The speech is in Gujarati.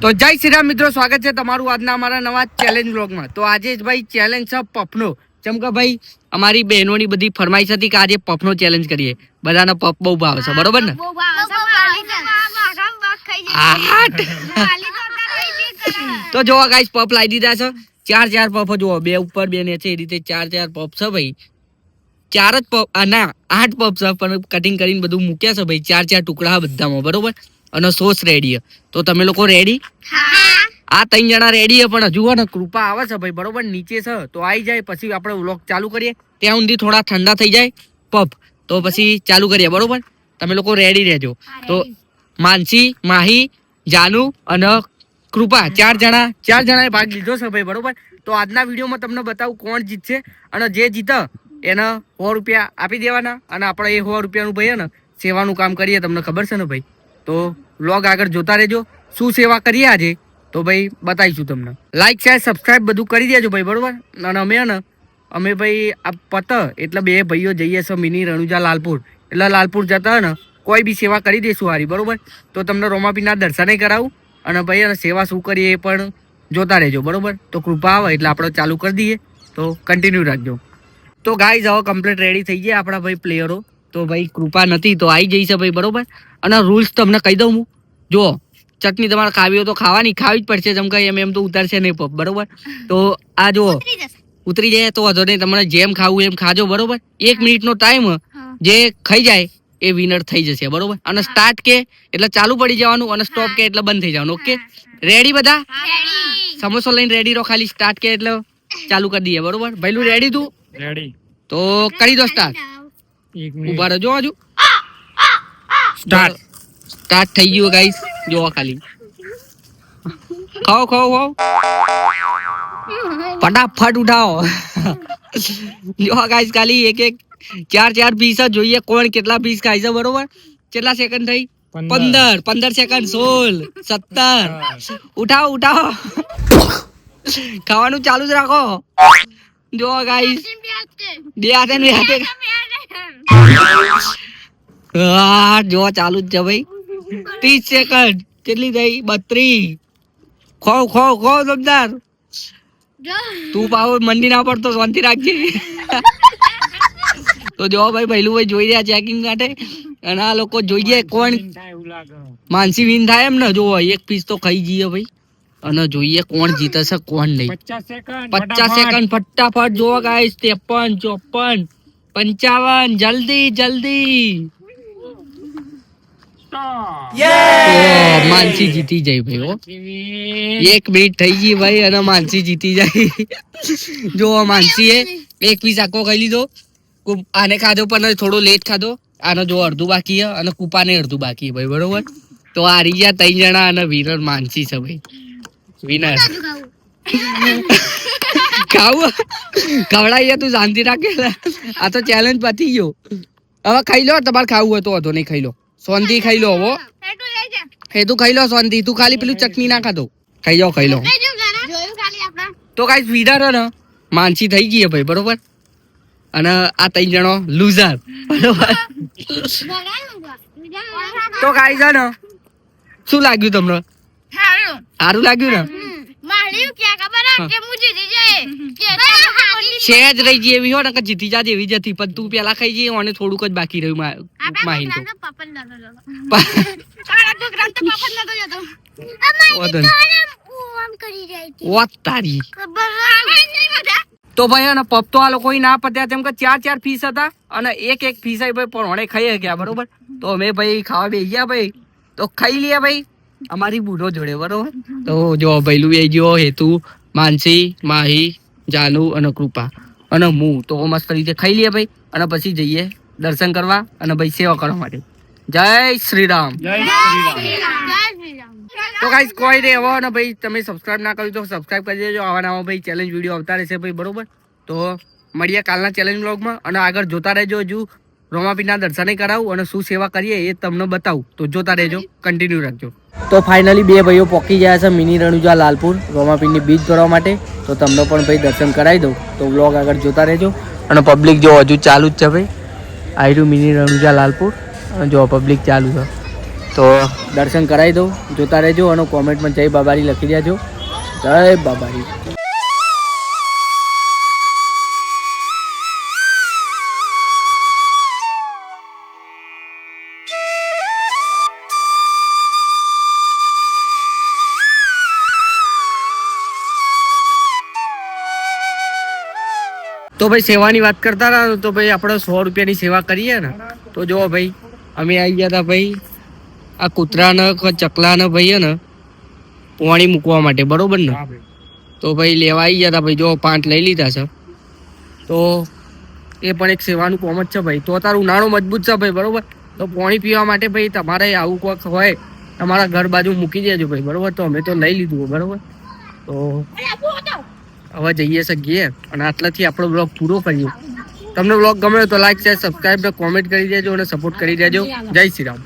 તો જય શ્રી રામ મિત્રો, સ્વાગત છે તમારું આજના અમારા નવા ચેલેન્જ વ્લોગમાં। તો આજે ભાઈ ચેલેન્જ છે પફનો। જેમ કે ભાઈ અમારી બહેનોની બધી ફરમાઈશ હતી કે આજે પફનો ચેલેન્જ કરીએ। બધાને પફ બહુ ભાવે છે, બરોબર ને? તો જો ગાઈસ પફ લાવી દીધા છે। ચાર પફ જો, બે ઉપર બે નીચે, એ રીતે ચાર પફ છે ભાઈ। ચાર જ પફ, ના 8 પફ છે, પણ કટિંગ કરીને બધું મૂક્યા છે ભાઈ। ચાર ટુકડા બધામાં, બરોબર? અને સોસ રેડી। તો તમે લોકો રેડી? આ 3 જણા રેડી પણ હજુ ને કૃપા આવે છે ભાઈ, બરોબર? નીચે છે તો આવી જાય, પછી આપણે વ્લોગ ચાલુ કરીએ। ત્યાં સુધી થોડા ઠંડા થઈ જાય પફ, તો પછી ચાલુ કરીએ, બરોબર? તમે લોકો રેડી રહેજો। તો માનસી, માહી, જાનુ અને કૃપા ચાર જણાએ ભાગ લીધો છે ભાઈ, બરોબર? તો આજના વિડીયોમાં તમને બતાવું કોણ જીતશે, અને જે જીતે એને 100 રૂપિયા આપી દેવાના। અને આપણે એ 100 રૂપિયાનું ભાઈ ને સેવાનું કામ કરીએ, તમને ખબર છે ને ભાઈ? તો વ્લોગ આગળ જોતા રહેજો। શું સેવા કરીએ આજે તો ભાઈ બતાવીશું તમને। લાઈક શેર સબસ્ક્રાઇબ બધું કરી દેજો ભાઈ, બરોબર? અને અમે ભાઈ આ પત એટલે બે ભાઈઓ જઈએ છે મિની રણુજા લાલપુર। એટલે લાલપુર જતા ને કોઈ બી સેવા કરી દઈશું હારી, બરોબર? તો તમને રોમાપીરના દર્શને કરાવું, અને ભાઈ સેવા શું કરીએ એ પણ જોતા રહેજો, બરોબર? તો કૃપા આવે એટલે આપણે ચાલુ કરી દઈએ, તો કન્ટિન્યુ રાખજો। તો ગાઈઝ હવે કમ્પ્લીટ રેડી થઈ ગયા આપણા ભાઈ પ્લેયરો। તો ભાઈ કૃપા નથી તો આવી જઈ છે ભાઈ, બરોબર? અને રૂલ્સ તમને કહી દઉં હું, જો ચટણી તમારે ખાવી હોય તો ખાવી જ પડશે। જેમ કે એમ તો ઉતારશે નહીં પપ, બરોબર? તો આ જો ઉતરી જાય તો વાંધો નહીં, તમને જેમ ખાવું એમ ખાજો, બરોબર? 1 મિનિટનો ટાઈમ, જે ખાઈ જાય એ વિનર થઈ જશે, બરોબર? અને સ્ટાર્ટ કે એટલે ચાલુ પડી જવાનું, અને સ્ટોપ કે એટલે બંધ થઈ જવાનું। ઓકે, રેડી બધા? સમોસો લઈને રેડી રહો, ખાલી સ્ટાર્ટ કે એટલે ચાલુ કરી દઈએ, બરોબર? ભાઈલું રેડી? તું રેડી? તો કરી દો સ્ટાર્ટ। ઉભા રહેજો, હજુ સ્ટાર્ટ થઈ ગયું ગાઈસ। જો ખાલી ખાઓ ફટાફટ ઉઠાવો। જો ગાઈસ ખાલી એક ચાર પીસ જ જોઈએ, કોણ કેટલા પીસ ખાય છે, બરોબર? કેટલા સેકન્ડ થઈ? 15 સેકન્ડ, 16, 17। ઉઠાવો ખાવાનું ચાલુ જ રાખો। જો ગાઈસ બે હાથે જો ચાલુ જ છે ભાઈ। 30 સેકન્ડ, કેટલી થઈ? 32। ખો જોરદાર। તું પાવ મંડી ના પડતો, શાંતિ રાખજે। તો જો ભાઈ પહેલું ભાઈ જોઈ રહ્યા ચેકિંગ માટે, અને આ લોકો જોઈએ કોણ માનસી વિન થાય એમ ને। જો એક પીસ તો ખાઈ જઈએ ભાઈ, અને જોઈએ કોણ જીતે છે કોણ નહીં। 50 સેકન્ડ ફટાફટ। જો ગાઈસ 53, 54, 55, જલ્દી। માનસી જીતી જાય ભાઈ, 1 મિનિટ થઈ ગઈ ભાઈ, અને માનસી જીતી જાય। જો માનસી એક પીસ આખો ખાઈ લીધો, આને ખાધો પણ થોડો લેટ ખાધો। આને જો અડધું બાકી છે, અને કુપાને અડધું બાકી ભાઈ, બરોબર? તો હારી ગયા 3 જણા, અને વિનર માનસી છે ભાઈ, વિનર। ખવડાવીએ, તું શાંતિ રાખે। આ તો ચેલેન્જ પતી ગયો। હવે ખાઈ લો, તમારે ખાવું હોય તો વધો નહીં, ખાઈ લો, શાંતિ ખાઈ લો। હવે તું ખાઈ લો શાંતિ, તું ખાલી પેલું ચટણી ના ખાતો, ખાઈ લો। તો ગાઈસ વિનર ને માનસી થઈ ગઈ ભાઈ, બરોબર? અને આ 3 જણો લૂઝર, બરોબર? તો ગાઈસ ને શું લાગ્યું તમને? સારું લાગ્યું ને? સહેજ રહી જઈ એવી હોય ને કે જીતી જા એવી જ હતી, પણ તું પેલા ખાઈ જઈએ, અને થોડુંક જ બાકી રહ્યું માહિન તો ભાઈ અને પપ તો આ લોકો ના પત્યા, કેમ કે 4 પીસ હતા, અને એક પીસ પણ ખાઈ ગયા, બરોબર? તો અમે ભાઈ ખાવા બેસી ગયા ભાઈ, તો ખાઈ લઈએ ભાઈ અમારી બુઢો જોડે, બરોબર? તો જો ભાઈલું એ જો હેતુ, માનસી, માહી, જાનુ અને કૃપા અને હું તો મસ્ત રીતે ખાઈ લઈએ ભાઈ, અને પછી જઈએ દર્શન કરવા અને ભાઈ સેવા કરવા માટે। જય શ્રી રામ। તો ગાઈસ કોઈ રે હવે ને ભાઈ, તમે સબસ્ક્રાઇબ ના કર્યું તો સબસ્ક્રાઇબ કરી દેજો। આવા નવા ભાઈ ચેલેન્જ વિડીયો આવતા રહેશે ભાઈ, બરોબર? તો મળીએ કાલના ચેલેન્જ વ્લોગમાં, અને આગળ જોતા રહેજો। હજુ રોમાપીરના દર્શને કરાવું, અને શું સેવા કરીએ એ તમને બતાવું, તો જોતા રહેજો, કન્ટિન્યુ રાખજો। તો ફાઇનલી બે ભાઈઓ પહોંચી ગયા છે મિની રણુજા લાલપુર રોમાપીરની બીજ કરવા માટે। તો તમને પણ ભાઈ દર્શન કરાવી દઉં, તો વ્લોગ આગળ જોતા રહેજો। અને પબ્લિક જો હજુ ચાલુ જ છે ભાઈ, આયરું મિની રણુજા લાલપુર, અને જો પબ્લિક ચાલુ છે। તો દર્શન કરાવી દઉં, જોતા રહેજો અને કોમેન્ટમાં જય બાબારી લખી દેજો. જય બાબારી. તો ભાઈ સેવાની વાત કરતા હતા તો ભાઈ આપણે 100 રૂપિયાની સેવા કરીએ ને તો જો ભાઈ અમે આવી ગયા હતા ભાઈ આ કૂતરાને ચકલાને ભાઈ ને પાણી મૂકવા માટે, બરોબર ને? તો ભાઈ લેવા આવી ગયા હતા ભાઈ, જો 5 લઈ લીધા છે. તો એ પણ એક સેવાનું કોમ જ છે ભાઈ. તો તારું ઉનાળો મજબૂત છે ભાઈ, બરોબર? તો પાણી પીવા માટે ભાઈ તમારે આવું કોઈક હોય તમારા ઘર બાજુ મૂકી દેજો ભાઈ, બરોબર? તો અમે તો લઈ લીધું, બરોબર? તો હવે જઈએ શકીએ અને આટલાથી આપણો બ્લોગ પૂરો કરીએ. તમને બ્લોગ ગમ્યો તો લાઈક શેર સબસ્ક્રાઈબ ને કોમેન્ટ કરી દેજો અને સપોર્ટ કરી દેજો. જય શ્રી રામ.